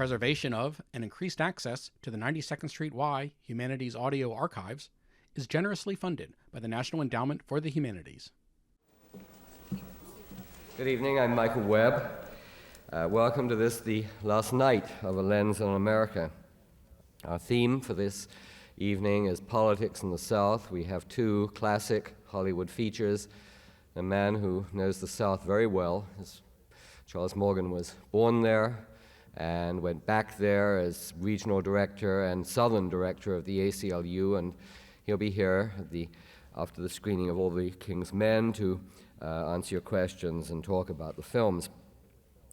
preservation of and increased access to the 92nd Street Y Humanities Audio Archives is generously funded by the National Endowment for the Humanities. Good evening, I'm Michael Webb. Welcome to this, the last night of A Lens on America. Our theme for this evening is politics in the South. We have two classic Hollywood features. A man who knows the South very well. Charles Morgan was born there and went back there as regional director and southern director of the ACLU, and he'll be here after the screening of All the King's Men to answer your questions and talk about the films.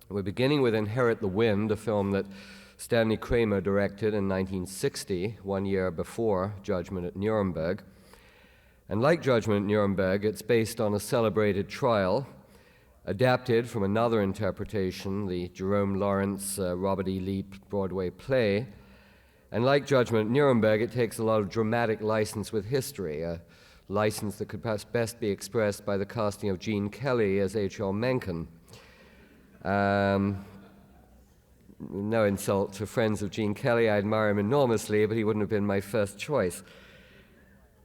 We're beginning with Inherit the Wind, a film that Stanley Kramer directed in 1960, 1 year before Judgment at Nuremberg. And like Judgment at Nuremberg, it's based on a celebrated trial, adapted from another interpretation, the Jerome Lawrence, Robert E. Lee Broadway play. And like Judgment at Nuremberg, it takes a lot of dramatic license with history, a license that could perhaps best be expressed by the casting of Gene Kelly as H.L. Mencken. No insult to friends of Gene Kelly, I admire him enormously, but he wouldn't have been my first choice.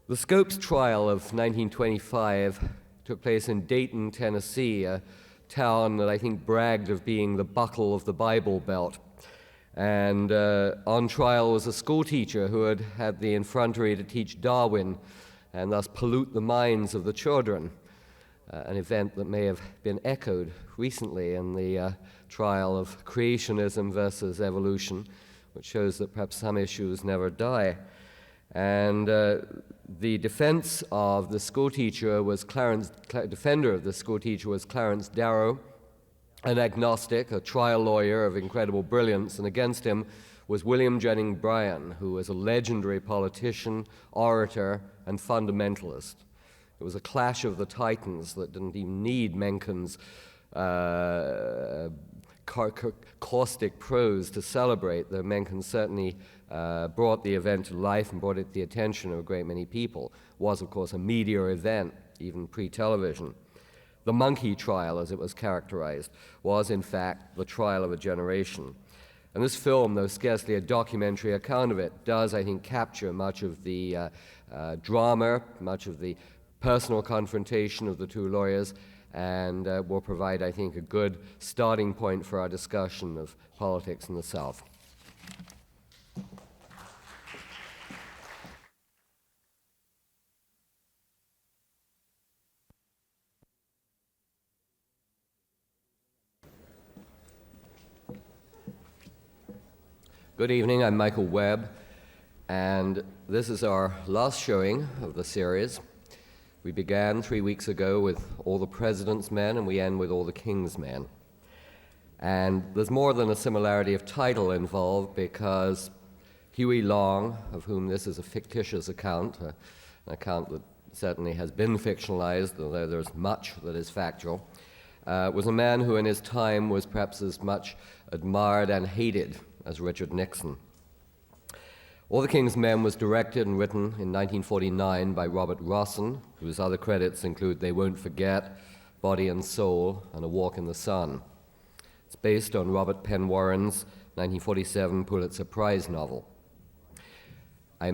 The Scopes trial of 1925 took place in Dayton, Tennessee, a town that I think bragged of being the buckle of the Bible Belt. And on trial was a school teacher who had had the effrontery to teach Darwin and thus pollute the minds of the children, an event that may have been echoed recently in the trial of creationism versus evolution, which shows that perhaps some issues never die. And the defense of the school teacher was defender of the school teacher was Clarence Darrow, an agnostic, a trial lawyer of incredible brilliance, and against him was William Jennings Bryan, who was a legendary politician, orator, and fundamentalist. It was a clash of the titans that didn't even need Mencken's caustic prose to celebrate, though Mencken certainly brought the event to life and brought it to the attention of a great many people. It was, of course, a media event, even pre-television. The monkey trial, as it was characterized, was, in fact, the trial of a generation. And this film, though scarcely a documentary account of it, does, I think, capture much of the drama, much of the personal confrontation of the two lawyers, and will provide, I think, a good starting point for our discussion of politics in the South. Good evening, I'm Michael Webb, and this is our last showing of the series. We began 3 weeks ago with All the President's Men, and we end with All the King's Men. And there's more than a similarity of title involved, because Huey Long, of whom this is a fictitious account, an account that certainly has been fictionalized, although there's much that is factual, was a man who in his time was perhaps as much admired and hated as Richard Nixon. All the King's Men was directed and written in 1949 by Robert Rossen, whose other credits include They Won't Forget, Body and Soul, and A Walk in the Sun. It's based on Robert Penn Warren's 1947 Pulitzer Prize novel. I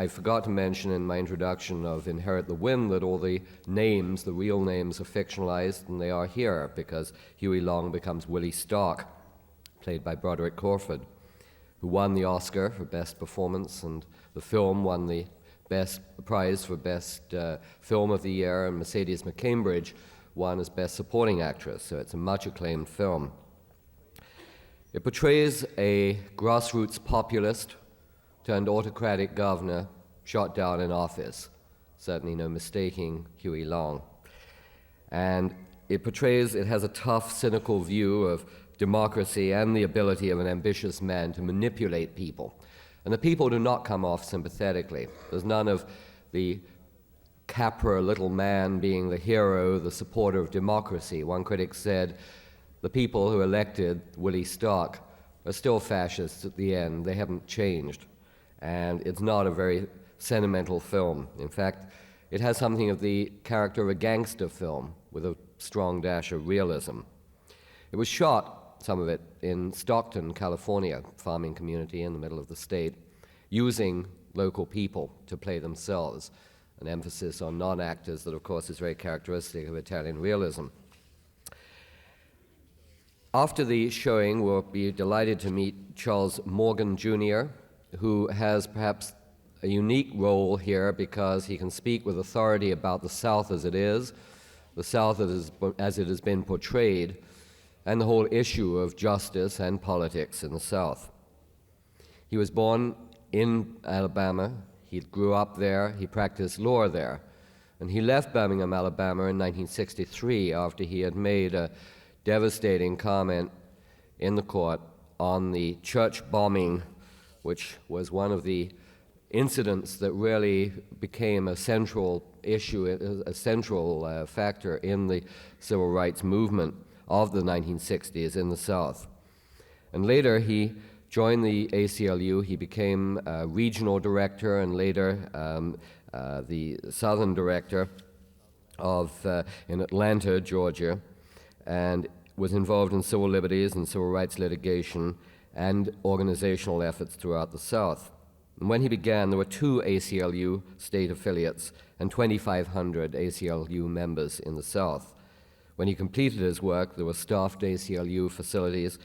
forgot to mention in my introduction of Inherit the Wind that all the names, the real names, are fictionalized, and they are here because Huey Long becomes Willie Stark, played by Broderick Crawford, who won the Oscar for Best Performance, and the film won the prize for Best Film of the Year, and Mercedes McCambridge won as Best Supporting Actress, so it's a much acclaimed film. It portrays a grassroots populist turned autocratic governor shot down in office. Certainly no mistaking Huey Long. And it has a tough, cynical view of democracy and the ability of an ambitious man to manipulate people. And the people do not come off sympathetically. There's none of the Capra little man being the hero, the supporter of democracy. One critic said, the people who elected Willie Stark are still fascists at the end. They haven't changed. And it's not a very sentimental film. In fact, it has something of the character of a gangster film with a strong dash of realism. It was shot some of it in Stockton, California, farming community in the middle of the state, using local people to play themselves, an emphasis on non-actors that, of course, is very characteristic of Italian realism. After the showing, we'll be delighted to meet Charles Morgan, Jr., who has perhaps a unique role here because he can speak with authority about the South as it is, the South as it has been portrayed, and the whole issue of justice and politics in the South. He was born in Alabama. He grew up there. He practiced law there. And he left Birmingham, Alabama in 1963 after he had made a devastating comment in the court on the church bombing, which was one of the incidents that really became a central issue, a central factor in the civil rights movement of the 1960s in the South. And later he joined the ACLU. He became regional director and later the southern director in Atlanta, Georgia, and was involved in civil liberties and civil rights litigation and organizational efforts throughout the South. And when he began, there were 2 ACLU state affiliates and 2,500 ACLU members in the South. When he completed his work, there were staffed ACLU facilities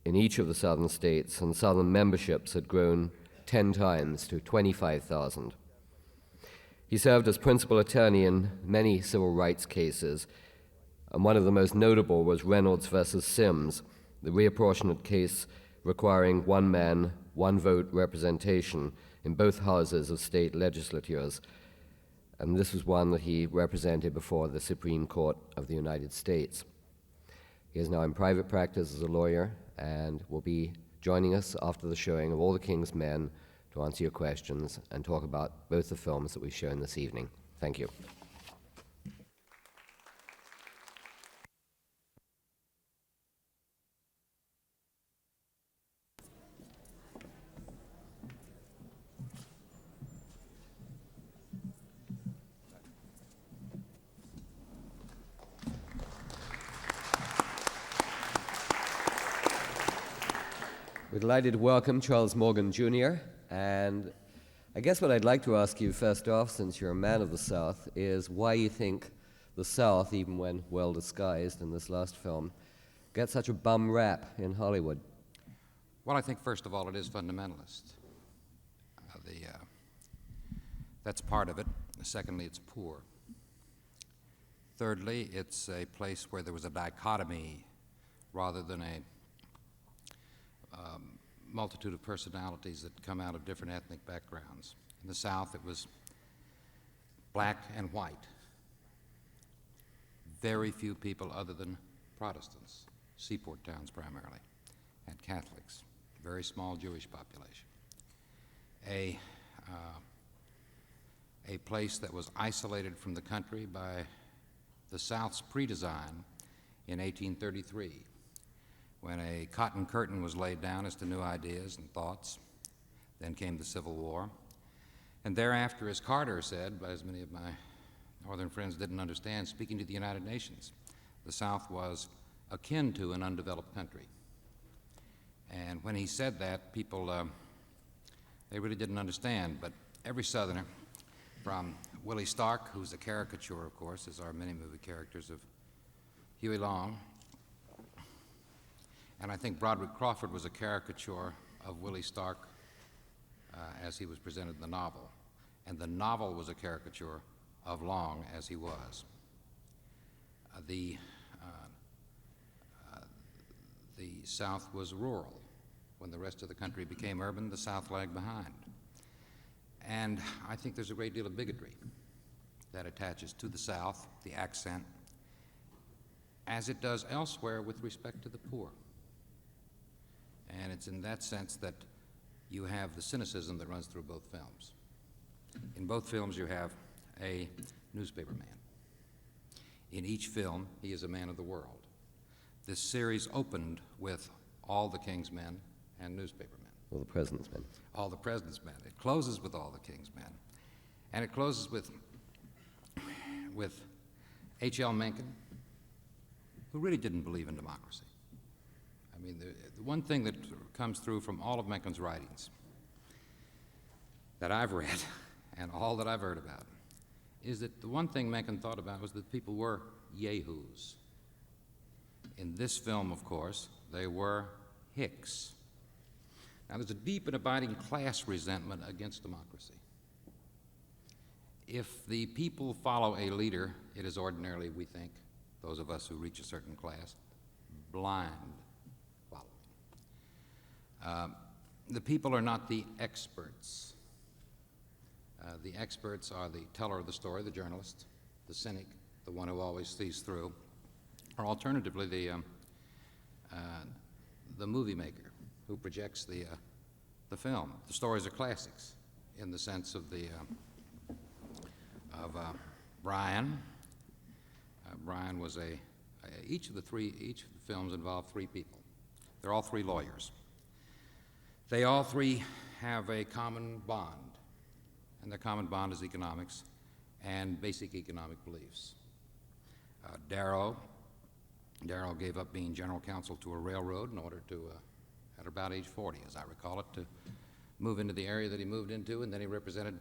in each of the southern states, and southern memberships had grown 10 times to 25,000. He served as principal attorney in many civil rights cases, and one of the most notable was Reynolds versus Sims, the reapportionment case requiring one man, one vote representation in both houses of state legislatures. And this was one that he represented before the Supreme Court of the United States. He is now in private practice as a lawyer and will be joining us after the showing of All the King's Men to answer your questions and talk about both the films that we've shown this evening. Thank you. We're delighted to welcome Charles Morgan, Jr., and I guess what I'd like to ask you first off, since you're a man of the South, is why you think the South, even when well disguised in this last film, gets such a bum rap in Hollywood. Well, I think first of all it is fundamentalist. That's part of it. Secondly, it's poor. Thirdly, it's a place where there was a dichotomy rather than a multitude of personalities that come out of different ethnic backgrounds. In the South, it was black and white. Very few people other than Protestants, seaport towns primarily, and Catholics, very small Jewish population. A place that was isolated from the country by the South's pre-design in 1833, when a cotton curtain was laid down as to new ideas and thoughts. Then came the Civil War. And thereafter, as Carter said, but as many of my northern friends didn't understand, speaking to the United Nations, the South was akin to an undeveloped country. And when he said that, people, they really didn't understand. But every Southerner, from Willie Stark, who's a caricature, of course, as are many movie characters, of Huey Long, and I think Broderick Crawford was a caricature of Willie Stark as he was presented in the novel. And the novel was a caricature of Long as he was. The South was rural. When the rest of the country became urban, the South lagged behind. And I think there's a great deal of bigotry that attaches to the South, the accent, as it does elsewhere with respect to the poor. And it's in that sense that you have the cynicism that runs through both films. In both films, you have a newspaper man. In each film, he is a man of the world. This series opened with All the King's Men and Newspaper Men. All the President's Men. All the President's Men. It closes with All the King's Men. And it closes with H.L. Mencken who really didn't believe in democracy. I mean, the one thing that comes through from all of Menken's writings that I've read and all that I've heard about is that the one thing Menken thought about was that people were yahoos. In this film, of course, they were hicks. Now, there's a deep and abiding class resentment against democracy. If the people follow a leader, it is ordinarily, we think, those of us who reach a certain class, blind following. The people are not the experts. The experts are the teller of the story, the journalist, the cynic, the one who always sees through, or alternatively, the movie maker who projects the film. The stories are classics in the sense of Brian. Brian was each of the films involved three people. They're all three lawyers. They all three have a common bond, and their common bond is economics and basic economic beliefs. Darrow gave up being general counsel to a railroad in order to, at about age 40, as I recall it, to move into the area that he moved into, and then he represented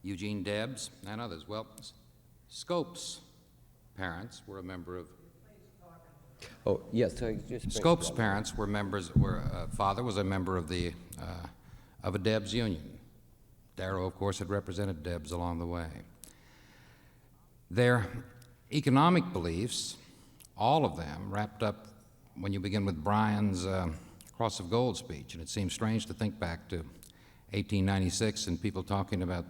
Eugene Debs and others. Well, Scope's parents were a member of... Oh, yes. So Scope's parents were members, father was a member of a Debs union. Darrow, of course, had represented Debs along the way. Their economic beliefs, all of them, wrapped up when you begin with Bryan's Cross of Gold speech, and it seems strange to think back to 1896 and people talking about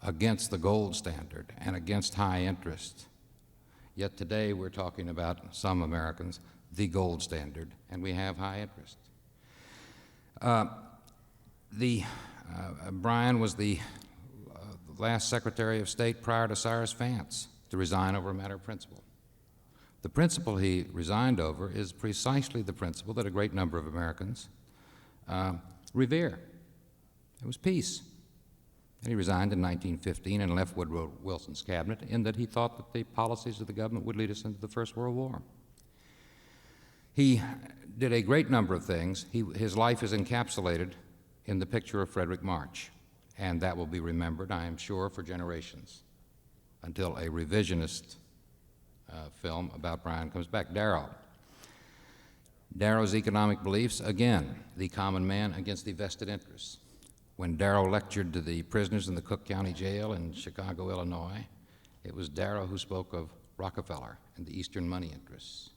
against the gold standard and against high interest. Yet today we're talking about, some Americans, the gold standard, and we have high interest. Bryan was the last Secretary of State prior to Cyrus Vance to resign over a matter of principle. The principle he resigned over is precisely the principle that a great number of Americans revere. It was peace. And he resigned in 1915 and left Woodrow Wilson's cabinet in that he thought that the policies of the government would lead us into the First World War. He did a great number of things. His life is encapsulated in the picture of Frederick March, and that will be remembered, I am sure, for generations until a revisionist film about Bryan comes back. Darrow's economic beliefs, again, the common man against the vested interests. When Darrow lectured to the prisoners in the Cook County Jail in Chicago, Illinois, it was Darrow who spoke of Rockefeller and the Eastern money interests.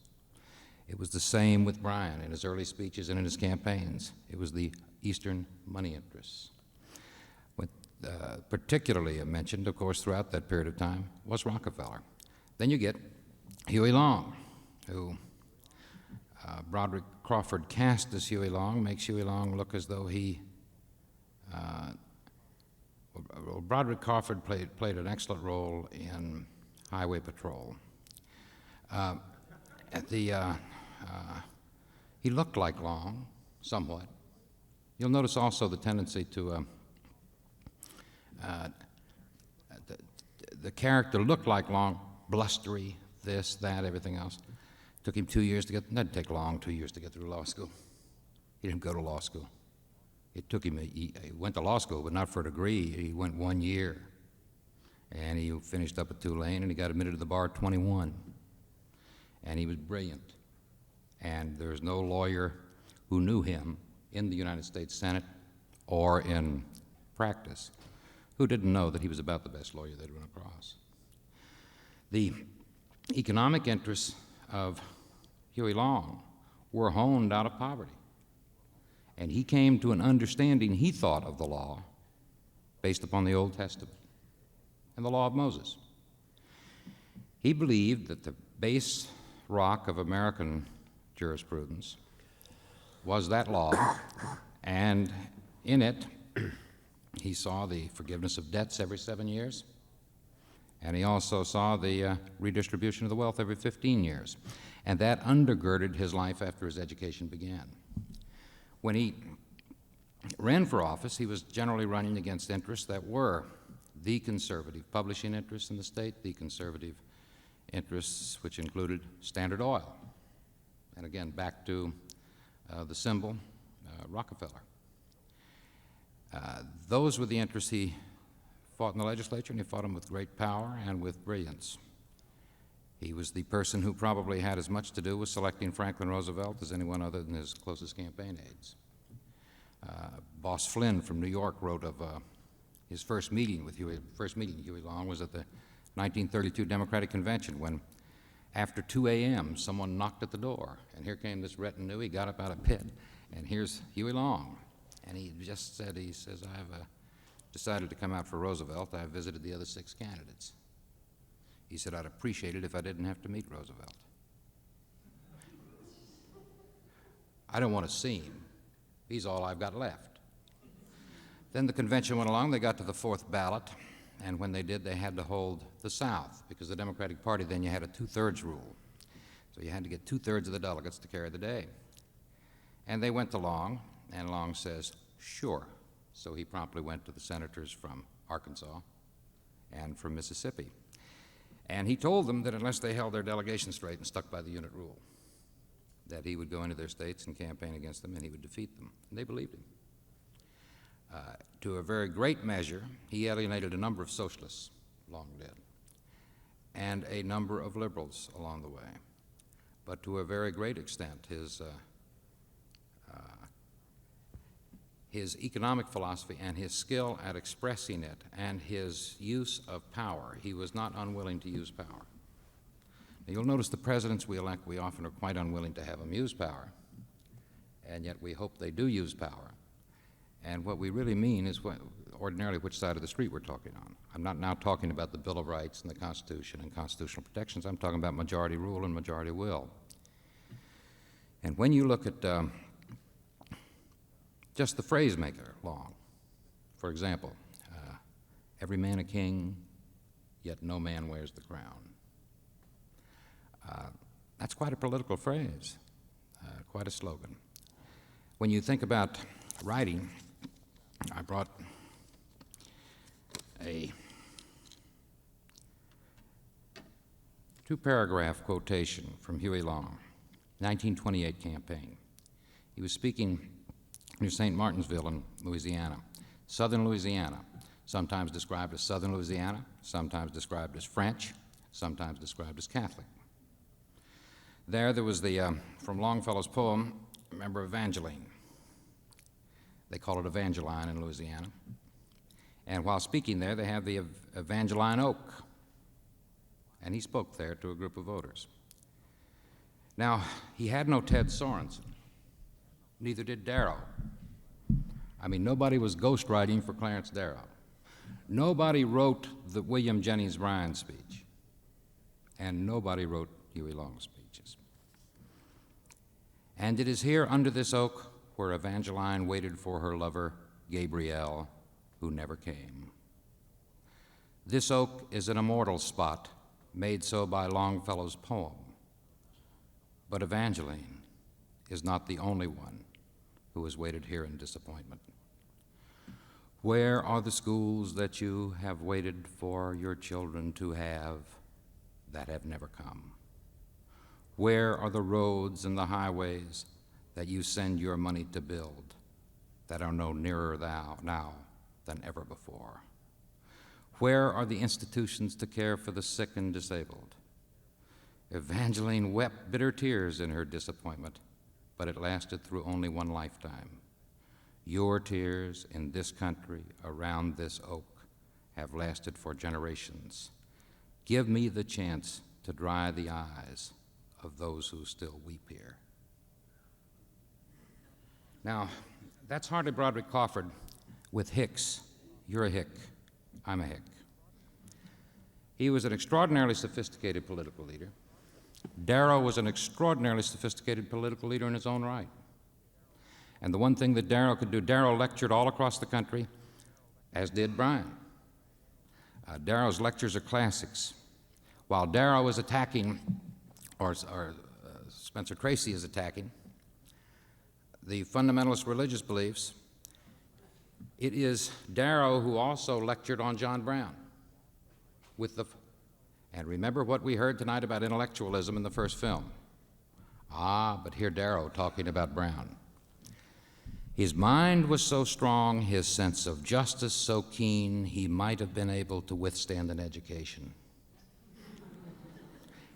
It was the same with Bryan in his early speeches and in his campaigns. It was the Eastern money interests. What particularly mentioned, of course, throughout that period of time was Rockefeller. Then you get Huey Long, who Broderick Crawford cast as Huey Long, makes Huey Long look as though he Broderick Crawford played an excellent role in Highway Patrol. He looked like Long, somewhat. You'll notice also the tendency to the character looked like Long, blustery, this, that, everything else. Took him 2 years to get. It didn't take Long 2 years to get through law school. He didn't go to law school. It took him, he went to law school, but not for a degree. He went 1 year. And he finished up at Tulane, and he got admitted to the bar at 21. And he was brilliant. And there's no lawyer who knew him in the United States Senate or in practice who didn't know that he was about the best lawyer they'd run across. The economic interests of Huey Long were honed out of poverty. And he came to an understanding, he thought, of the law based upon the Old Testament and the law of Moses. He believed that the base rock of American jurisprudence was that law, and in it he saw the forgiveness of debts every 7 years, and he also saw the redistribution of the wealth every 15 years. And that undergirded his life after his education began. When he ran for office, he was generally running against interests that were the conservative publishing interests in the state, the conservative interests which included Standard Oil, And again, back to the symbol, Rockefeller. Those were the interests he fought in the legislature, and he fought them with great power and with brilliance. He was the person who probably had as much to do with selecting Franklin Roosevelt as anyone other than his closest campaign aides. Boss Flynn from New York wrote of his first meeting with Huey Long was at the 1932 Democratic Convention when, after 2 a.m., someone knocked at the door, and here came this retinue. He got up out of pit, and here's Huey Long. And he just said, he says, I've decided to come out for Roosevelt. I've visited the other 6 candidates. He said, I'd appreciate it if I didn't have to meet Roosevelt. I don't want to see him. He's all I've got left. Then the convention went along. They got to the 4th ballot, and when they did, they had to hold the South, because the Democratic Party, then you had a 2/3 rule. So you had to get 2/3 of the delegates to carry the day. And they went to Long, and Long says, sure. So he promptly went to the senators from Arkansas and from Mississippi. And he told them that unless they held their delegation straight and stuck by the unit rule, that he would go into their states and campaign against them, and he would defeat them. And they believed him. To a very great measure, he alienated a number of socialists, Long did, and a number of liberals along the way. But to a very great extent, his economic philosophy and his skill at expressing it and his use of power, he was not unwilling to use power. Now, you'll notice the presidents we elect, we often are quite unwilling to have them use power, and yet we hope they do use power. And what we really mean is ordinarily which side of the street we're talking on. I'm not now talking about the Bill of Rights and the Constitution and constitutional protections. I'm talking about majority rule and majority will. And when you look at just the phrase maker, Long, for example, every man a king, yet no man wears the crown. That's quite a political phrase, quite a slogan. When you think about writing, I brought a 2-paragraph quotation from Huey Long, 1928 campaign. He was speaking near St. Martinsville in Louisiana, southern Louisiana, sometimes described as Southern Louisiana, sometimes described as French, sometimes described as Catholic. There was the, from Longfellow's poem, remember Evangeline. They call it Evangeline in Louisiana. And while speaking there, they have the Evangeline Oak. And he spoke there to a group of voters. Now, he had no Ted Sorensen. Neither did Darrow. I mean, nobody was ghostwriting for Clarence Darrow. Nobody wrote the William Jennings Bryan speech. And nobody wrote Huey Long speeches. And it is here under this oak where Evangeline waited for her lover, Gabriel, who never came. This oak is an immortal spot, made so by Longfellow's poem. But Evangeline is not the only one who has waited here in disappointment. Where are the schools that you have waited for your children to have that have never come? Where are the roads and the highways that you send your money to build that are no nearer now than ever before? Where are the institutions to care for the sick and disabled? Evangeline wept bitter tears in her disappointment, but it lasted through only one lifetime. Your tears in this country around this oak have lasted for generations. Give me the chance to dry the eyes of those who still weep here. Now, that's hardly Broderick Crawford with Hicks. You're a Hick, I'm a Hick. He was an extraordinarily sophisticated political leader. Darrow was an extraordinarily sophisticated political leader in his own right. And the one thing that Darrow could do, Darrow lectured all across the country, as did Bryan. Darrow's lectures are classics. While Darrow is attacking, or Spencer Tracy is attacking, the fundamentalist religious beliefs, it is Darrow who also lectured on John Brown. And remember what we heard tonight about intellectualism in the first film. Ah, but hear Darrow talking about Brown. His mind was so strong, his sense of justice so keen, he might have been able to withstand an education.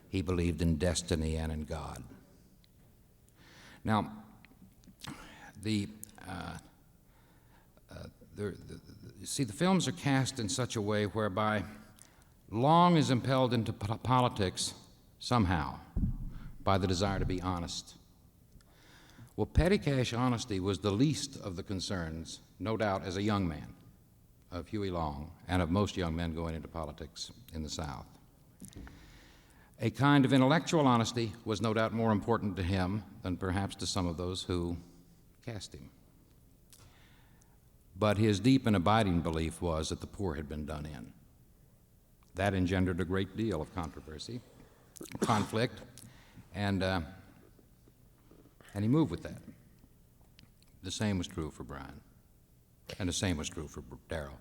He believed in destiny and in God. Now, the films are cast in such a way whereby Long is impelled into politics somehow by the desire to be honest. Well, petty cash honesty was the least of the concerns, no doubt, as a young man, of Huey Long and of most young men going into politics in the South. A kind of intellectual honesty was no doubt more important to him than perhaps to some of those who cast him. But his deep and abiding belief was that the poor had been done in. That engendered a great deal of controversy, conflict, and he moved with that. The same was true for Brian, and the same was true for Darrow.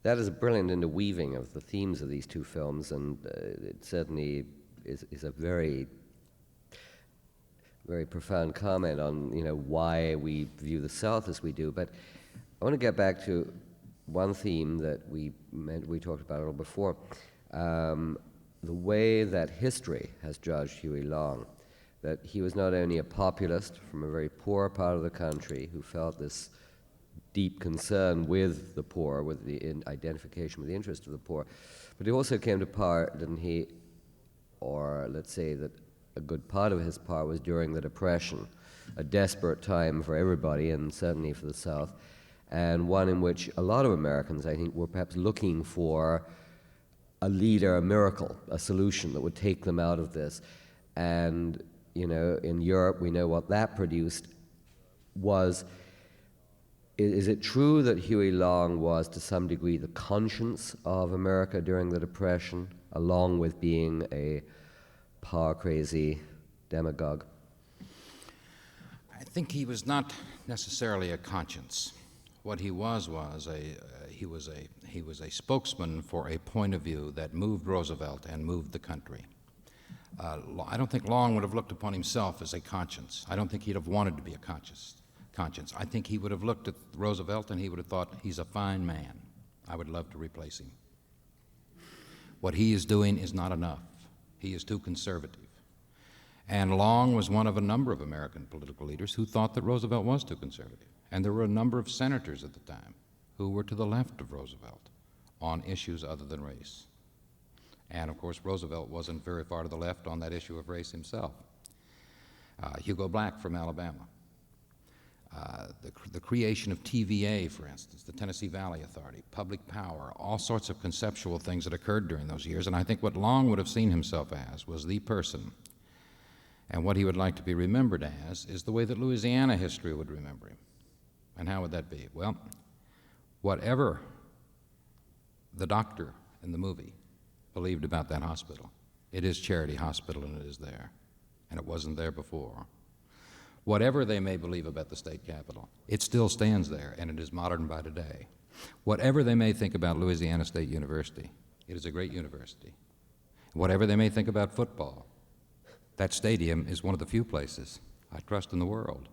That is a brilliant interweaving of the themes of these two films, and it certainly is a very, very profound comment on why we view the South as we do. But I want to get back to one theme that we talked about a little before, the way that history has judged Huey Long, that he was not only a populist from a very poor part of the country who felt this deep concern with the poor, with the identification with the interest of the poor, but he also came to power, didn't he, or let's say that a good part of his power was during the Depression, a desperate time for everybody and certainly for the South, and one in which a lot of Americans, I think, were perhaps looking for a leader, a miracle, a solution that would take them out of this. And, in Europe, we know what that produced was. Is it true that Huey Long was, to some degree, the conscience of America during the Depression, along with being a power-crazy demagogue? I think he was not necessarily a conscience. What he was he was a spokesman for a point of view that moved Roosevelt and moved the country. I don't think Long would have looked upon himself as a conscience. I don't think he'd have wanted to be a conscience. I think he would have looked at Roosevelt and he would have thought, he's a fine man. I would love to replace him. What he is doing is not enough. He is too conservative. And Long was one of a number of American political leaders who thought that Roosevelt was too conservative. And there were a number of senators at the time who were to the left of Roosevelt on issues other than race. And of course, Roosevelt wasn't very far to the left on that issue of race himself. Hugo Black from Alabama. The creation of TVA, for instance, the Tennessee Valley Authority, public power, all sorts of conceptual things that occurred during those years. And I think what Long would have seen himself as was the person. And what he would like to be remembered as is the way that Louisiana history would remember him. And how would that be? Well, whatever the doctor in the movie believed about that hospital, it is Charity Hospital and it is there. And it wasn't there before. Whatever they may believe about the state capitol, it still stands there and it is modern by today. Whatever they may think about Louisiana State University, it is a great university. Whatever they may think about football, that stadium is one of the few places I trust in the world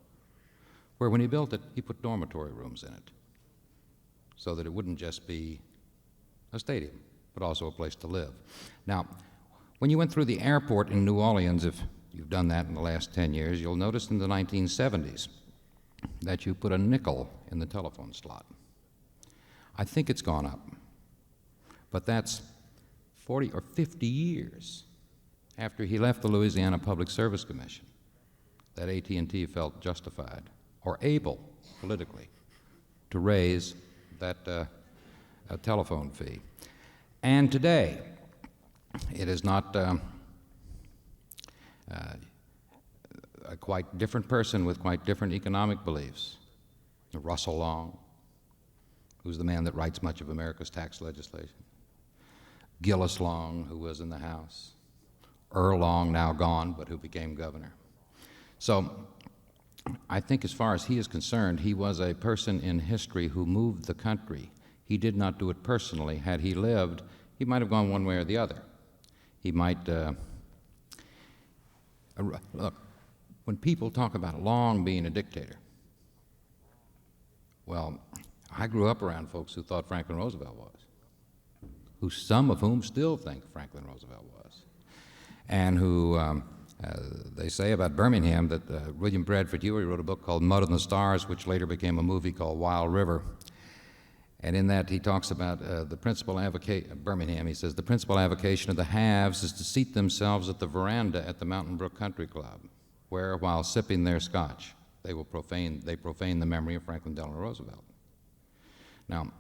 where when he built it, he put dormitory rooms in it so that it wouldn't just be a stadium, but also a place to live. Now, when you went through the airport in New Orleans, if you've done that in the last 10 years, you'll notice in the 1970s that you put a nickel in the telephone slot. I think it's gone up, but that's 40 or 50 years after he left the Louisiana Public Service Commission that AT&T felt justified or able politically to raise that telephone fee. And today, it is not a quite different person with quite different economic beliefs. Russell Long, who's the man that writes much of America's tax legislation. Gillis Long, who was in the House. Earl Long, now gone, but who became governor. So I think as far as he is concerned, he was a person in history who moved the country. He did not do it personally. Had he lived, he might have gone one way or the other. He might, look, when people talk about Long being a dictator, well, I grew up around folks who thought Franklin Roosevelt was, some of whom still think Franklin Roosevelt was, and who they say about Birmingham that William Bradford Huey wrote a book called Mud on the Stars, which later became a movie called Wild River. And in that he talks about the principal avocation, Birmingham, he says, the principal avocation of the haves is to seat themselves at the veranda at the Mountain Brook Country Club, where, while sipping their scotch, they profane the memory of Franklin Delano Roosevelt. Now,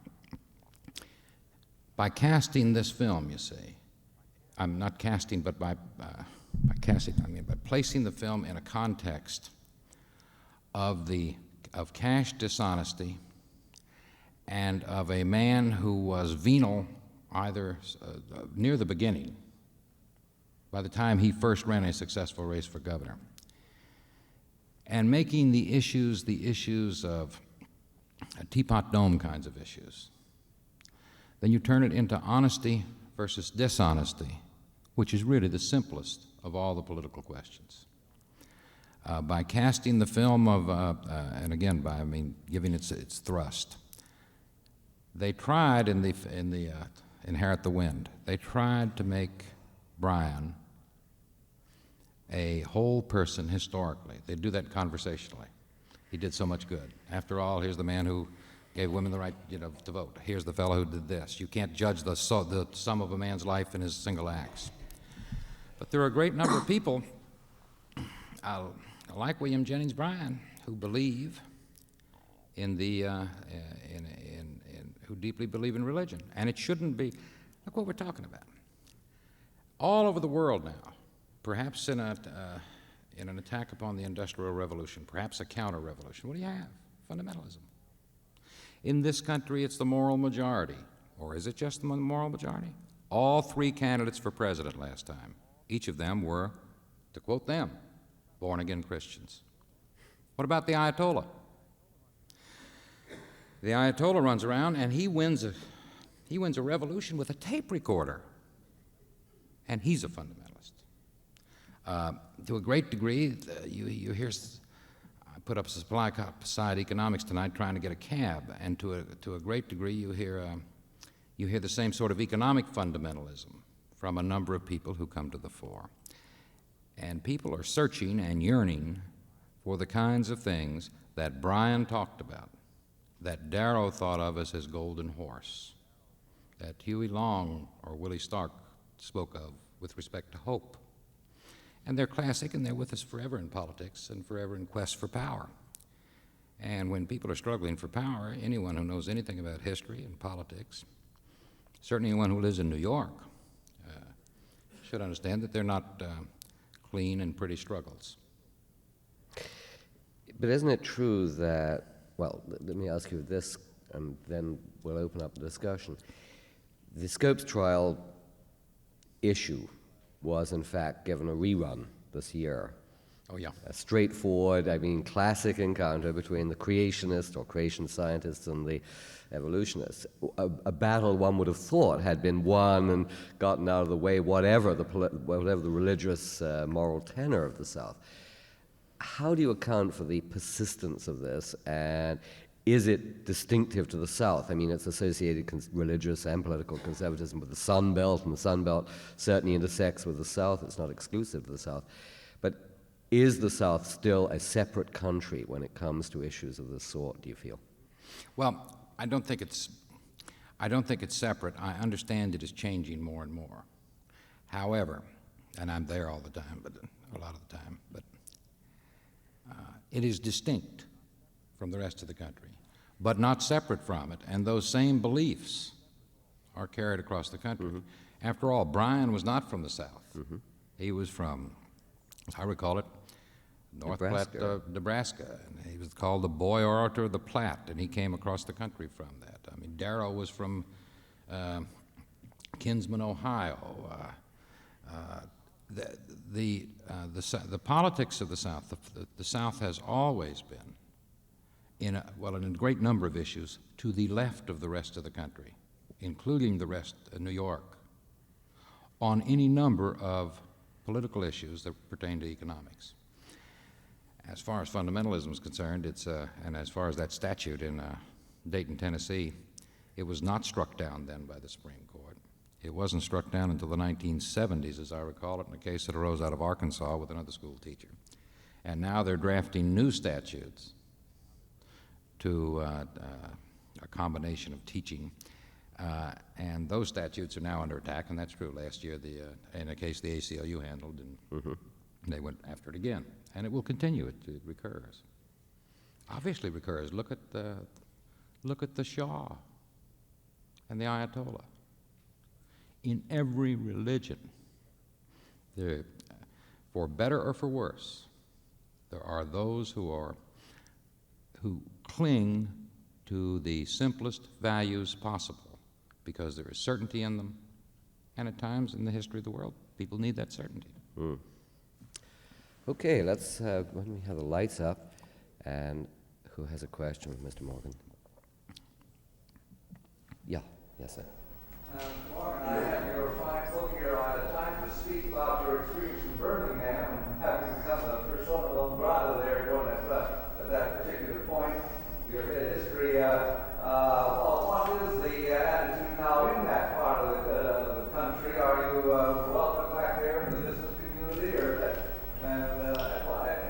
by casting this film, you see, I'm not casting, but by casting, I mean by placing the film in a context of cash dishonesty and of a man who was venal either near the beginning, by the time he first ran a successful race for governor, and making the issues of teapot dome kinds of issues. Then you turn it into honesty versus dishonesty, which is really the simplest of all the political questions. By casting the film of, and again, giving its thrust, they tried in the Inherit the Wind, they tried to make Bryan a whole person historically. They do that conversationally. He did so much good. After all, here's the man who gave women the right, to vote. Here's the fellow who did this. You can't judge the sum of a man's life in his single acts. But there are a great number of people, like William Jennings Bryan, who believe in who deeply believe in religion. And it shouldn't be, look what we're talking about. All over the world now, perhaps in an attack upon the Industrial Revolution, perhaps a counter-revolution. What do you have? Fundamentalism. In this country, it's the moral majority. Or is it just the moral majority? All three candidates for president last time, each of them were, to quote them, born-again Christians. What about the Ayatollah? The Ayatollah runs around and he wins a revolution with a tape recorder, and he's a fundamentalist. To a great degree, you hear. I put up supply side economics tonight, trying to get a cab, and to a great degree, you hear the same sort of economic fundamentalism from a number of people who come to the fore. And people are searching and yearning for the kinds of things that Bryan talked about, that Darrow thought of as his golden horse, that Huey Long or Willie Stark spoke of with respect to hope. And they're classic, and they're with us forever in politics and forever in quest for power. And when people are struggling for power, anyone who knows anything about history and politics, certainly anyone who lives in New York, should understand that they're not clean and pretty struggles. But isn't it true that, well, let me ask you this, and then we'll open up the discussion. The Scopes trial issue was, in fact, given a rerun this year. Oh, yeah. A straightforward, classic encounter between the creationist or creation scientists and the evolutionists. A battle one would have thought had been won and gotten out of the way, whatever the religious moral tenor of the South. How do you account for the persistence of this, and is it distinctive to the South? It's associated religious and political conservatism with the Sun Belt, and the Sun Belt certainly intersects with the South. It's not exclusive to the South. But is the South still a separate country when it comes to issues of this sort, do you feel? Well, I don't think it's separate. I understand it is changing more and more. However, and I'm there all the time, but a lot of the time, but it is distinct from the rest of the country, but not separate from it. And those same beliefs are carried across the country. Mm-hmm. After all, Bryan was not from the South. Mm-hmm. He was from, as I recall it, North Platte, Nebraska. And he was called the Boy Orator of the Platte, and he came across the country from that. Darrow was from Kinsman, Ohio. The politics of the South, the South has always been, in a great number of issues, to the left of the rest of the country, including the rest of New York, on any number of political issues that pertain to economics. As far as fundamentalism is concerned, and as far as that statute in Dayton, Tennessee, it was not struck down then by the Supreme Court. It wasn't struck down until the 1970s, as I recall it, in a case that arose out of Arkansas with another school teacher. And now they're drafting new statutes to a combination of teaching, and those statutes are now under attack, and that's true. Last year, in a case the ACLU handled, and they went after it again. And it will continue. It recurs. Obviously recurs. Look at the Shah and the Ayatollah. In every religion, for better or for worse, there are those who cling to the simplest values possible because there is certainty in them, and at times in the history of the world, people need that certainty. Okay, let's, when we have the lights up, and who has a question, Mr. Morgan? Yeah, yes, sir. Morgan, I had your fine book here. I had time to speak about your experience in Birmingham and having become a persona non grata there during at that particular point, your history. What is the attitude now in that part of the country? Are you welcome back there in the business community, or that?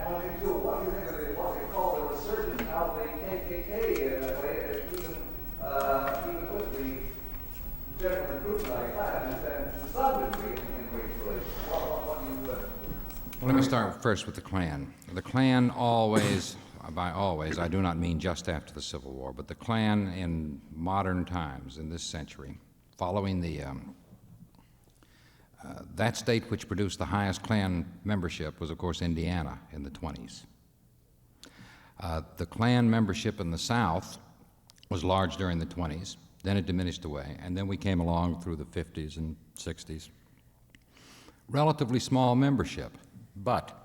What do you think of what they call the resurgence now of the KKK in a way, even with the general improvement like that, and to some degree in which what do you... Well, let me start first with the Klan. The Klan always, by always, I do not mean just after the Civil War, but the Klan in modern times, in this century, following that state which produced the highest Klan membership was, of course, Indiana in the 20s. The Klan membership in the South was large during the 20s, then it diminished away, and then we came along through the 50s and 60s. Relatively small membership, but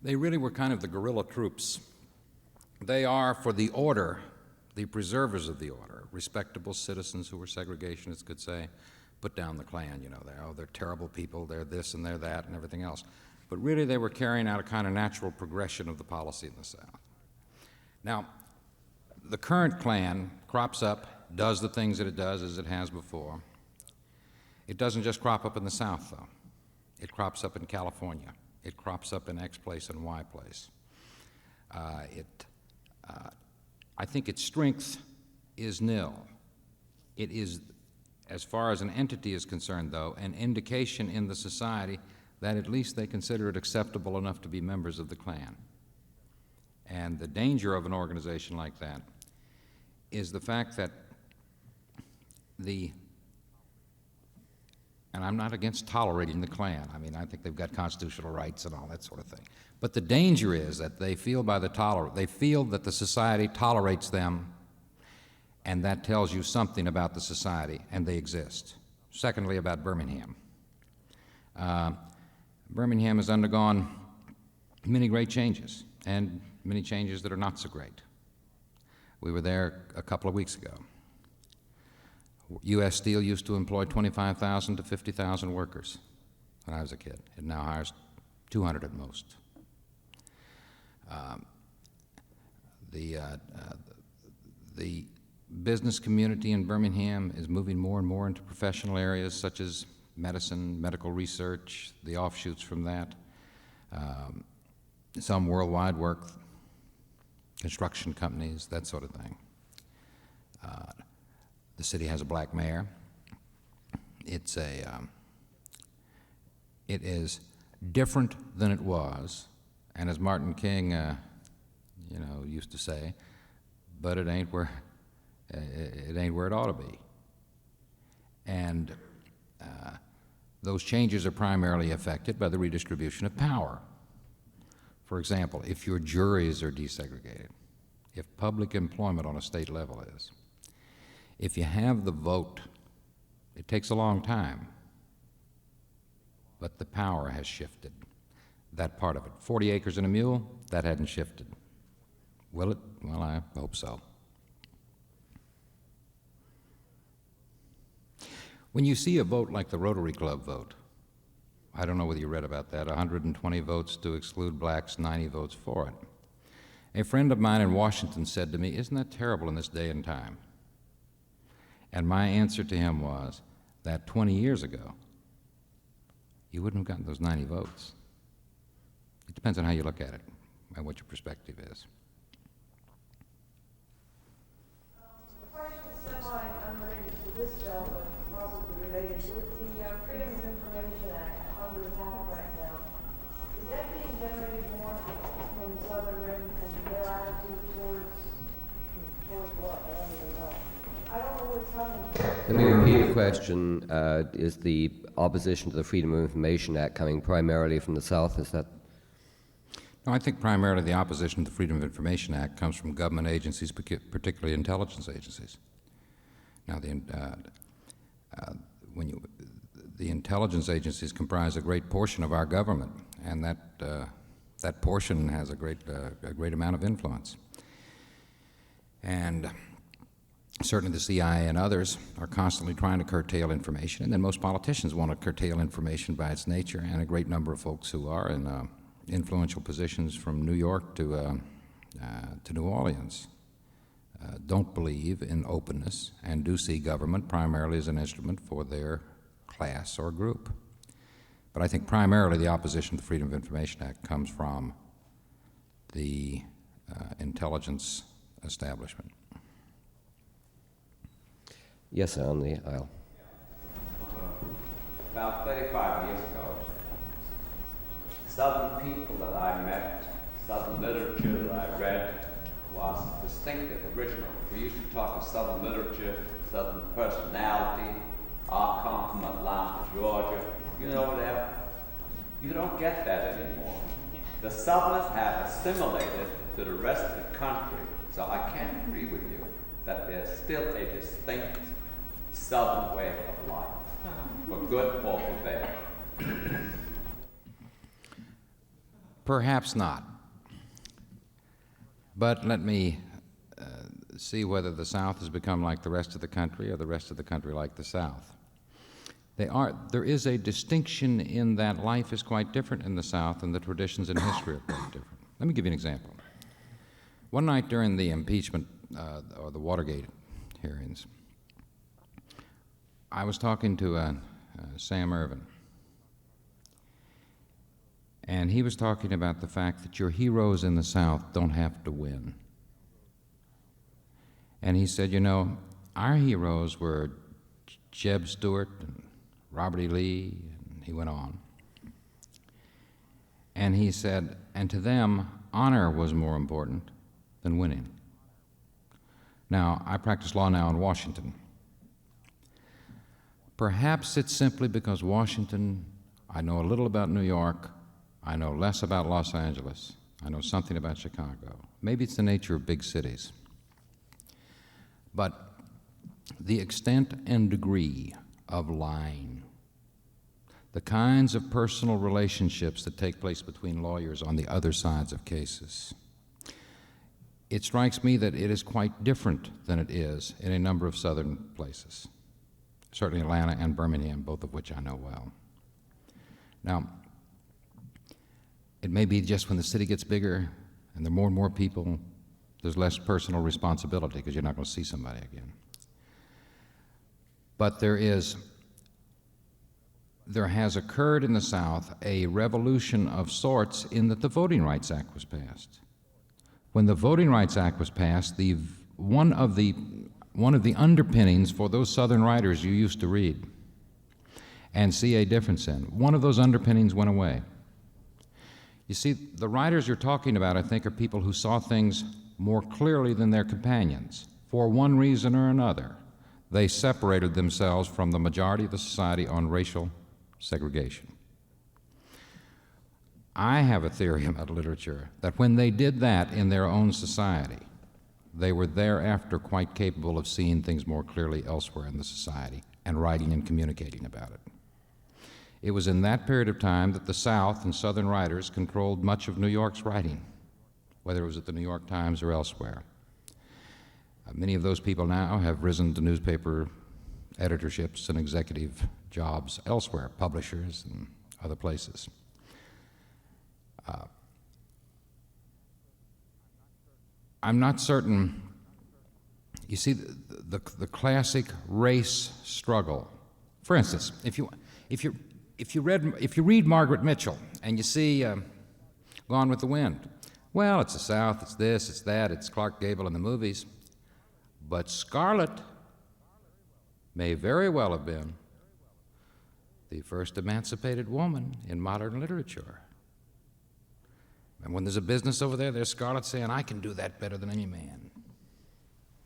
they really were kind of the guerrilla troops. They are, for the order, the preservers of the order, respectable citizens who were segregationists could say, put down the Klan, you know, they're terrible people, they're this and they're that and everything else. But really they were carrying out a kind of natural progression of the policy in the South. Now, the current Klan crops up, does the things that it does as it has before. It doesn't just crop up in the South, though. It crops up in California. It crops up in X place and Y place. I think its strength is nil. It is, as far as an entity is concerned, though, an indication in the society that at least they consider it acceptable enough to be members of the Klan. And the danger of an organization like that is the fact that and I'm not against tolerating the Klan. I mean, I think they've got constitutional rights and all that sort of thing. But the danger is that they feel they feel that the society tolerates them, and that tells you something about the society, and they exist. Secondly, about Birmingham. Birmingham has undergone many great changes, and many changes that are not so great. We were there a couple of weeks ago. U.S. Steel used to employ 25,000 to 50,000 workers when I was a kid. It now hires 200 at most. The business community in Birmingham is moving more and more into professional areas such as medicine, medical research, the offshoots from that, some worldwide work, construction companies, that sort of thing. The city has a black mayor. It is different than it was, and as Martin King, used to say, but it ain't where it ought to be. And those changes are primarily affected by the redistribution of power. For example, if your juries are desegregated, if public employment on a state level is, if you have the vote, it takes a long time, but the power has shifted. That part of it. 40 acres and a mule, that hadn't shifted. Will it? Well, I hope so. When you see a vote like the Rotary Club vote, I don't know whether you read about that, 120 votes to exclude blacks, 90 votes for it. A friend of mine in Washington said to me, "Isn't that terrible in this day and time?" And my answer to him was that 20 years ago, you wouldn't have gotten those 90 votes. It depends on how you look at it and what your perspective is. The question is semi-unrelated to this bill, but possibly related. With the Freedom of Information Act under attack right now, is that being generated more from the Southern Rim and their attitude towards what? I don't even know. I don't know what's coming. Let me repeat the question. Is the opposition to the Freedom of Information Act coming primarily from the South? Is that? No, I think primarily the opposition to the Freedom of Information Act comes from government agencies, particularly intelligence agencies. Now, the intelligence agencies comprise a great portion of our government, and that portion has a great amount of influence. And certainly the CIA and others are constantly trying to curtail information, and then most politicians want to curtail information by its nature, and a great number of folks who are in influential positions from New York to New Orleans don't believe in openness and do see government primarily as an instrument for their class or group. But I think primarily the opposition to the Freedom of Information Act comes from the intelligence establishment. Yes, sir, on the aisle. About 35 years ago, Southern people that I met, Southern literature that I read was distinctive, original. We used to talk of Southern literature, Southern personality, I come from Atlanta, Georgia. You know that? You don't get that anymore. The Southerners have assimilated to the rest of the country, so I can't agree with you that there's still a distinct Southern way of life, for good or for bad. Perhaps not. But let me see whether the South has become like the rest of the country or the rest of the country like the South. There is a distinction in that life is quite different in the South and the traditions and history are quite different. Let me give you an example. One night during the impeachment or the Watergate hearings, I was talking to Sam Ervin, and he was talking about the fact that your heroes in the South don't have to win. And he said, you know, our heroes were Jeb Stuart and Robert E. Lee, and he went on. And he said, and to them, honor was more important than winning. Now, I practice law now in Washington. Perhaps it's simply because Washington, I know a little about New York, I know less about Los Angeles, I know something about Chicago. Maybe it's the nature of big cities. But the extent and degree of lying, the kinds of personal relationships that take place between lawyers on the other sides of cases, it strikes me that it is quite different than it is in a number of southern places, certainly Atlanta and Birmingham, both of which I know well. Now, it may be just when the city gets bigger and there are more and more people, there's less personal responsibility because you're not going to see somebody again. But there has occurred in the South a revolution of sorts in that the Voting Rights Act was passed. When the Voting Rights Act was passed, one of the underpinnings for those Southern writers you used to read and see a difference in, one of those underpinnings went away. You see, the writers you're talking about, I think, are people who saw things more clearly than their companions. For one reason or another, they separated themselves from the majority of the society on racial segregation. I have a theory about literature that when they did that in their own society, they were thereafter quite capable of seeing things more clearly elsewhere in the society and writing and communicating about it. It was in that period of time that the South and Southern writers controlled much of New York's writing, whether it was at the New York Times or elsewhere. Many of those people now have risen to newspaper editorships and executive jobs elsewhere, publishers other places. I'm not certain. You see, the classic race struggle. For instance, if you read Margaret Mitchell and you see Gone with the Wind, well, it's the South, it's this, it's that, it's Clark Gable in the movies, but Scarlett may very well have been the first emancipated woman in modern literature. And when there's a business over there, there's Scarlett saying, I can do that better than any man.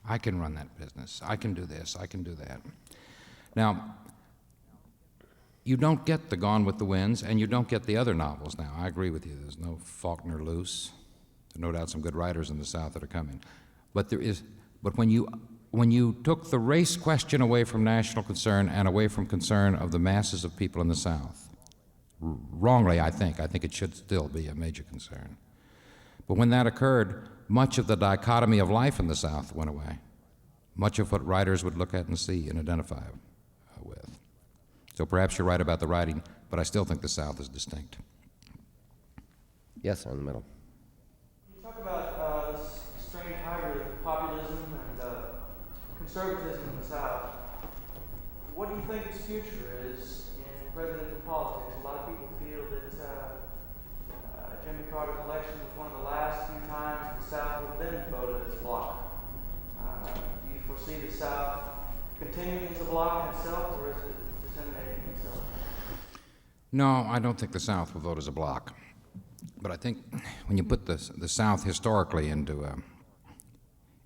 I can run that business. I can do this. I can do that. Now, you don't get the Gone with the Winds, and you don't get the other novels now. I agree with you. There's no Faulkner Luce. There's no doubt some good writers in the South that are coming. But when you took the race question away from national concern and away from concern of the masses of people in the South, wrongly, I think it should still be a major concern. But when that occurred, much of the dichotomy of life in the South went away. Much of what writers would look at and see and identify with. So perhaps you're right about the writing, but I still think the South is distinct. Yes, sir, in the middle. You talk about this strange hybrid of populism and conservatism in the South. What do you think its future is in presidential politics? A lot of people feel that Jimmy Carter's election was one of the last few times the South would then vote as a bloc. Do you foresee the South continuing as a bloc itself, or is it disseminating itself? No, I don't think the South will vote as a bloc. But I think when you put the South historically into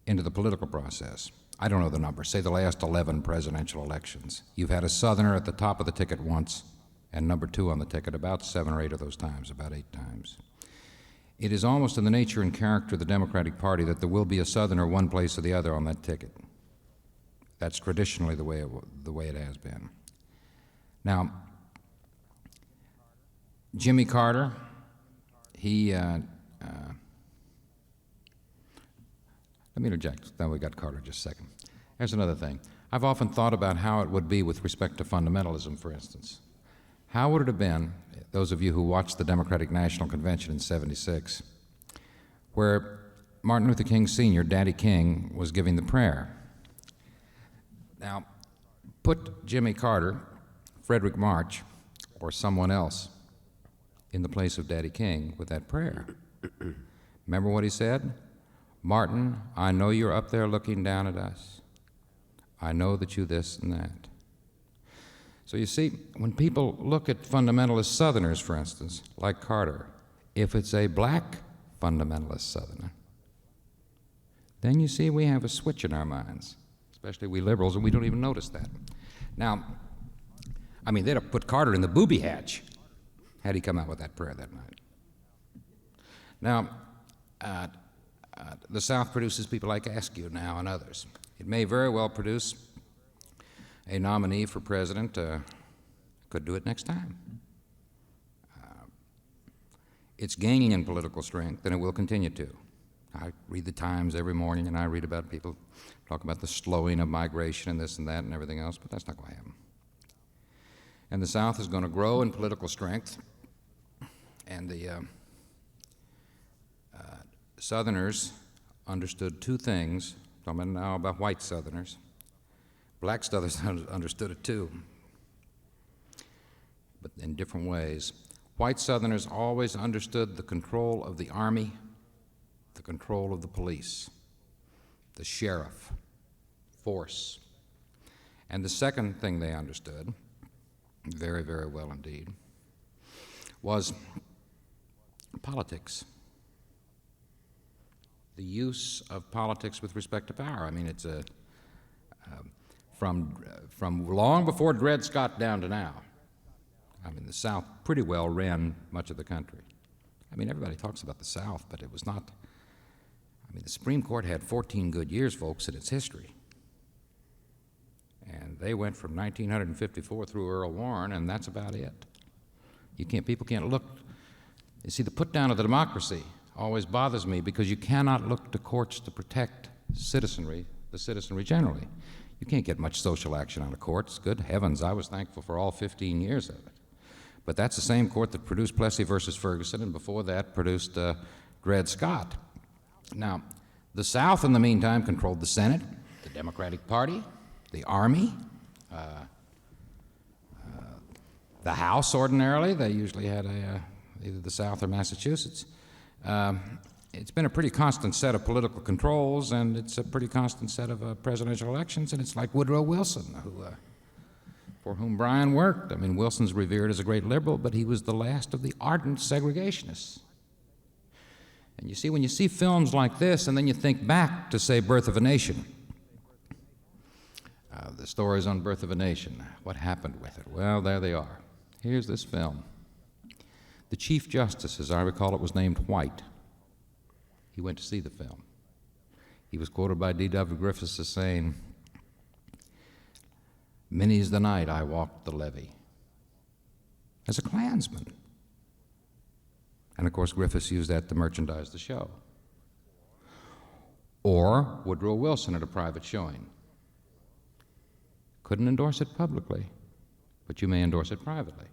the political process, I don't know the number, say the last 11 presidential elections, you've had a Southerner at the top of the ticket once and number 2 on the ticket about 7 or 8 of those times, about 8 times. It is almost in the nature and character of the Democratic Party that there will be a Southerner one place or the other on that ticket. That's traditionally the way it has been. Now, Jimmy Carter, let me interject. Now we got Carter just a second. Here's another thing. I've often thought about how it would be with respect to fundamentalism, for instance. How would it have been, those of you who watched the Democratic National Convention in '76, where Martin Luther King Sr., Daddy King, was giving the prayer? Now, put Jimmy Carter, Frederick March, or someone else in the place of Daddy King with that prayer. Remember what he said? Martin, I know you're up there looking down at us. I know that you this and that. So you see, when people look at fundamentalist Southerners, for instance, like Carter, if it's a black fundamentalist Southerner, then you see we have a switch in our minds, especially we liberals, and we don't even notice that. Now, I mean, they'd have put Carter in the booby hatch had he come out with that prayer that night. Now, the South produces people like Askew now and others. It may very well produce a nominee for president, could do it next time. It's gaining in political strength, and it will continue to. I read the Times every morning, and I read about people talk about the slowing of migration and this and that and everything else, but that's not going to happen. And the South is going to grow in political strength, and the Southerners understood 2 things. I'm talking now about white Southerners. Black Southerners understood it too, but in different ways. White Southerners always understood the control of the Army, the control of the police, the sheriff, force. And the second thing they understood, very, very well indeed, was politics. The use of politics with respect to power. I mean, it's from long before Dred Scott down to now. I mean, the South pretty well ran much of the country. I mean, everybody talks about the South, but it was not. I mean, the Supreme Court had 14 good years, folks, in its history. And they went from 1954 through Earl Warren, and that's about it. People can't look. You see, the put down of the democracy always bothers me because you cannot look to courts to protect the citizenry generally. You can't get much social action out of courts. Good heavens, I was thankful for all 15 years of it. But that's the same court that produced Plessy versus Ferguson, and before that produced Dred Scott. Now, the South, in the meantime, controlled the Senate, the Democratic Party, the Army, the House ordinarily. They usually had either the South or Massachusetts. It's been a pretty constant set of political controls, and it's a pretty constant set of presidential elections, and it's like Woodrow Wilson, for whom Bryan worked. I mean, Wilson's revered as a great liberal, but he was the last of the ardent segregationists. And you see, when you see films like this, and then you think back to, say, Birth of a Nation, the stories on Birth of a Nation, what happened with it? Well, there they are. Here's this film. The Chief Justice, as I recall it, was named White. He went to see the film. He was quoted by D.W. Griffiths as saying, "Many's the night I walked the levee," as a Klansman. And of course, Griffiths used that to merchandise the show. Or Woodrow Wilson at a private showing. Couldn't endorse it publicly, but you may endorse it privately.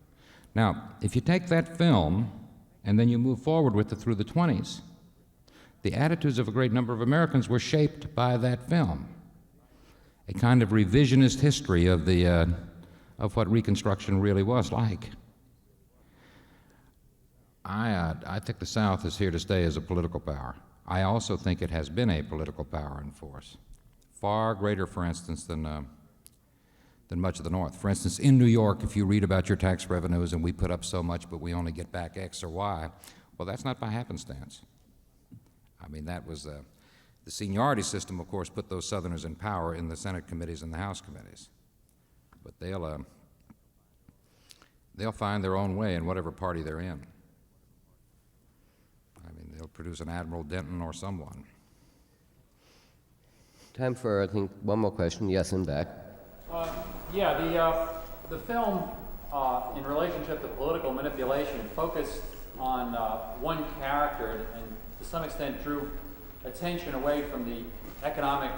Now, if you take that film and then you move forward with it through the 20s, the attitudes of a great number of Americans were shaped by that film. A kind of revisionist history of what Reconstruction really was like. I think the South is here to stay as a political power. I also think it has been a political power in force, far greater, for instance, than much of the North. For instance, in New York, if you read about your tax revenues and we put up so much, but we only get back X or Y, well, that's not by happenstance. I mean, that was the seniority system, of course, put those Southerners in power in the Senate committees and the House committees. But they'll find their own way in whatever party they're in. I mean, they'll produce an Admiral Denton or someone. Time for, I think, one more question. Yes, in back. The film, in relationship to political manipulation, focused on one character and to some extent drew attention away from the economic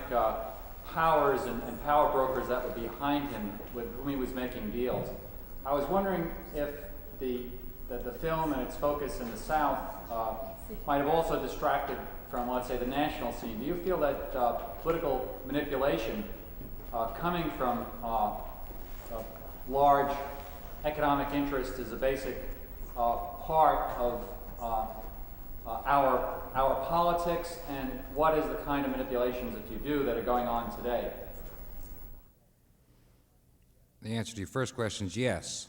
powers and power brokers that were behind him with whom he was making deals. I was wondering if the film and its focus in the South might have also distracted from, let's say, the national scene. Do you feel that political manipulation coming from large economic interest is a basic part of our politics, and what is the kind of manipulations that you do that are going on today? The answer to your first question is yes.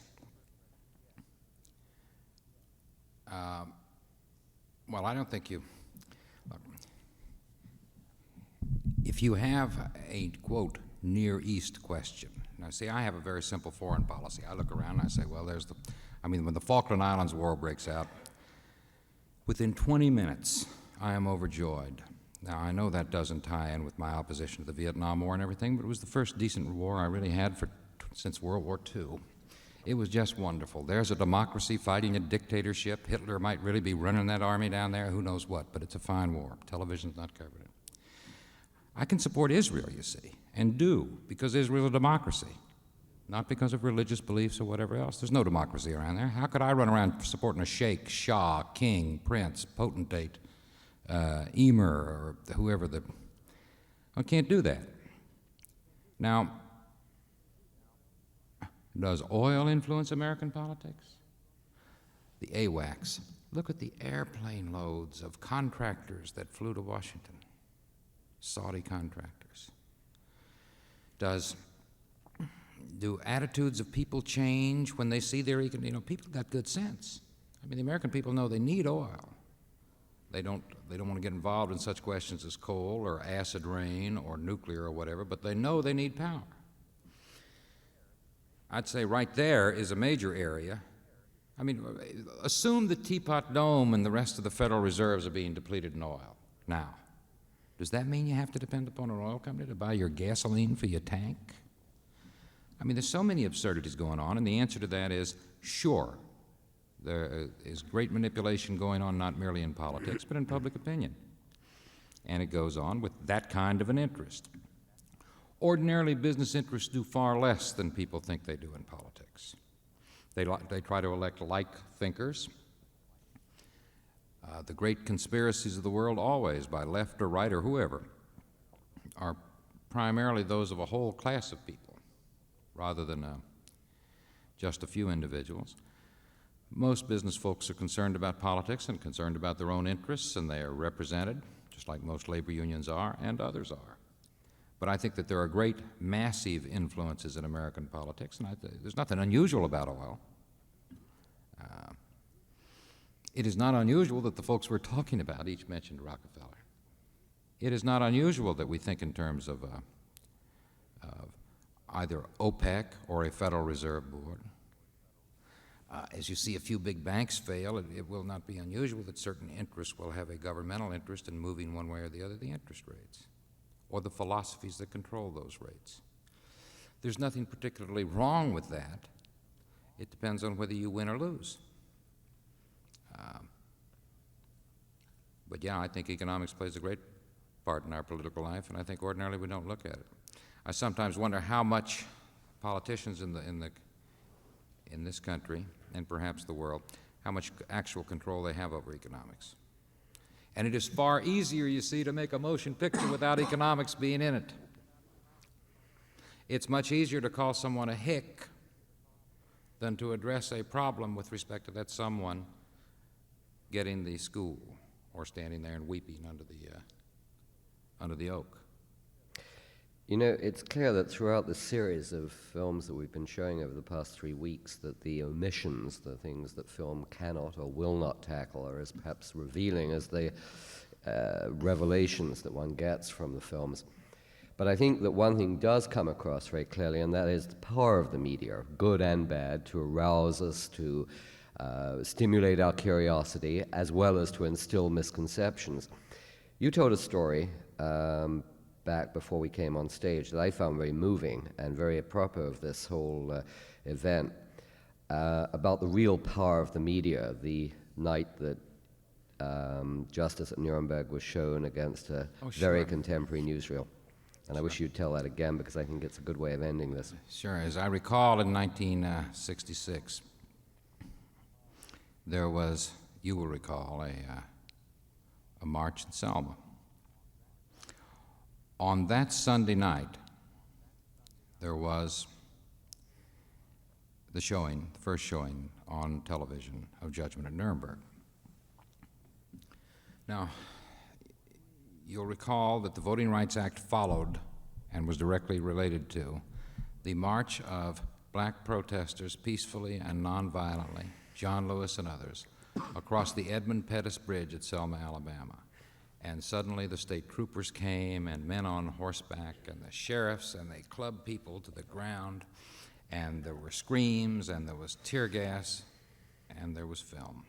Well, I don't think you... If you have a, quote, Near East question. Now, see, I have a very simple foreign policy. I look around and I say, well, when the Falkland Islands War breaks out, within 20 minutes, I am overjoyed. Now, I know that doesn't tie in with my opposition to the Vietnam War and everything, but it was the first decent war I really had since World War II. It was just wonderful. There's a democracy fighting a dictatorship. Hitler might really be running that army down there, who knows what, but it's a fine war. Television's not covering it. I can support Israel, you see, and do, because Israel's a democracy, not because of religious beliefs or whatever else. There's no democracy around there. How could I run around supporting a sheikh, shah, king, prince, potentate, emir, or whoever I can't do that. Now, does oil influence American politics? The AWACS. Look at the airplane loads of contractors that flew to Washington. Saudi contractors. Do attitudes of people change when they see their people got good sense. I mean, the American people know they need oil. They don't want to get involved in such questions as coal or acid rain or nuclear or whatever, but they know they need power. I'd say right there is a major area. I mean, assume the Teapot Dome and the rest of the Federal Reserves are being depleted in oil now. Does that mean you have to depend upon an oil company to buy your gasoline for your tank? I mean, there's so many absurdities going on, and the answer to that is, sure, there is great manipulation going on not merely in politics, but in public opinion. And it goes on with that kind of an interest. Ordinarily, business interests do far less than people think they do in politics. They try to elect like thinkers. The great conspiracies of the world always, by left or right or whoever, are primarily those of a whole class of people rather than just a few individuals. Most business folks are concerned about politics and concerned about their own interests, and they are represented, just like most labor unions are, and others are. But I think that there are great, massive influences in American politics, and there's nothing unusual about oil. It is not unusual that the folks we're talking about each mentioned Rockefeller. It is not unusual that we think in terms of either OPEC or a Federal Reserve Board. As you see a few big banks fail, it will not be unusual that certain interests will have a governmental interest in moving one way or the other the interest rates, or the philosophies that control those rates. There's nothing particularly wrong with that. It depends on whether you win or lose. But yeah, I think economics plays a great part in our political life, and I think ordinarily we don't look at it. I sometimes wonder how much politicians in this country, and perhaps the world, how much actual control they have over economics. And it is far easier, you see, to make a motion picture without economics being in it. It's much easier to call someone a hick than to address a problem with respect to that someone getting the school or standing there and weeping under the oak. You know, it's clear that throughout the series of films that we've been showing over the past 3 weeks, that the omissions, the things that film cannot or will not tackle, are as perhaps revealing as the revelations that one gets from the films. But I think that one thing does come across very clearly, and that is the power of the media, good and bad, to arouse us, to stimulate our curiosity, as well as to instill misconceptions. You told a story back before we came on stage that I found very moving and very apropos of this whole event, about the real power of the media the night that Justice at Nuremberg was shown against a very contemporary newsreel. And I wish you'd tell that again, because I think it's a good way of ending this. Sure. As I recall, in 1966, there was, you will recall, a march in Selma. On that Sunday night, there was the first showing on television of Judgment at Nuremberg. Now, you'll recall that the Voting Rights Act followed and was directly related to the march of black protesters peacefully and nonviolently, John Lewis and others, across the Edmund Pettus Bridge at Selma, Alabama. And suddenly the state troopers came, and men on horseback, and the sheriffs, and they clubbed people to the ground, and there were screams, and there was tear gas, and there was film.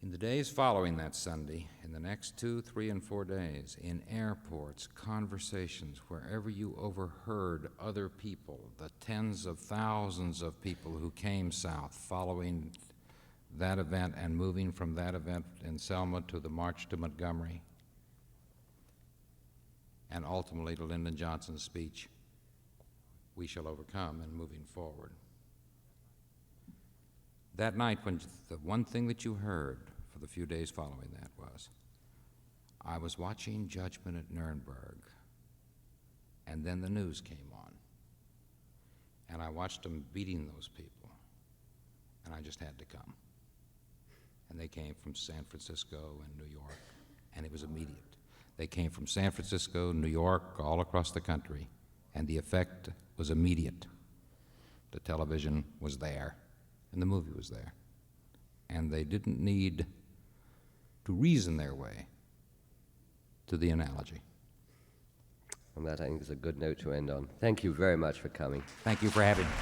In the days following that Sunday, in the next 2, 3, and 4 days, in airports, conversations, wherever you overheard other people, the tens of thousands of people who came south following that event and moving from that event in Selma to the march to Montgomery, and ultimately to Lyndon Johnson's speech, "We shall overcome," and moving forward. That night, when the one thing that you heard for the few days following that was, I was watching Judgment at Nuremberg, and then the news came on, and I watched them beating those people, and I just had to come. And they came from San Francisco and New York, and it was immediate. They came from San Francisco, New York, all across the country, and the effect was immediate. The television was there, and the movie was there. And they didn't need to reason their way to the analogy. And that, I think, is a good note to end on. Thank you very much for coming. Thank you for having me.